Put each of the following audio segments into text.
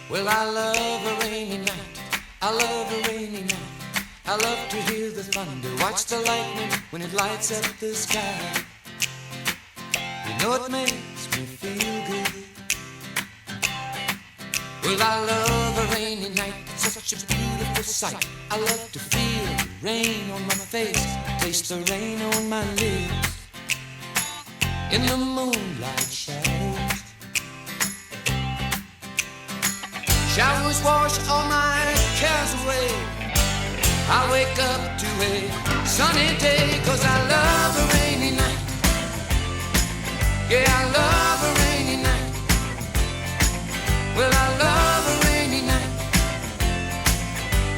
Well, I love a rainy night. I love a rainy night. I love to hear the thunder, watch the lightning when it lights up the sky. You know it makes me feel good. Well, I love a rainy night, it's such a beautiful sight. I love to feel the rain on my face, taste the rain on my lips. In the moonlight shadows, showers wash all my cares away. I wake up to a sunny day, 'cause I love a rainy night. Yeah, I love a rainy night. Well, I love a rainy night.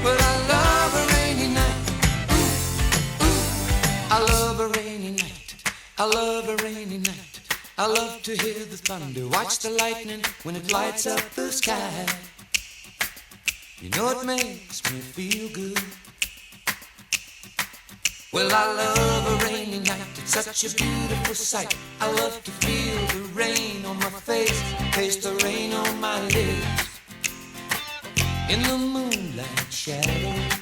Well, I love a rainy night. Ooh, ooh. I love a rainy night. I love a rainy night. I love to hear the thunder, watch the lightning when it lights up the sky. You know it makes me feel good. Well, I love a rainy night, it's such a beautiful sight. I love to feel the rain on my face, taste the rain on my lips. In the moonlight shadows,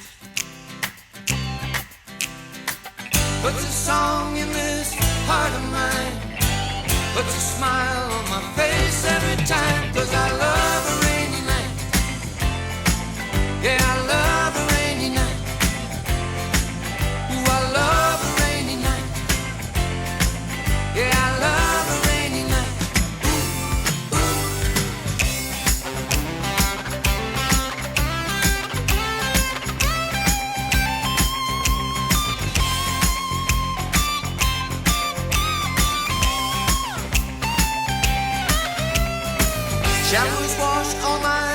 puts a song in this heart of mine, puts a smile on my face every time, 'cause I love a rainy night. Yeah, I love a rainy night. Ooh, I love a rainy night. Yeah, I love a rainy night. Ooh, ooh. Showers wash all my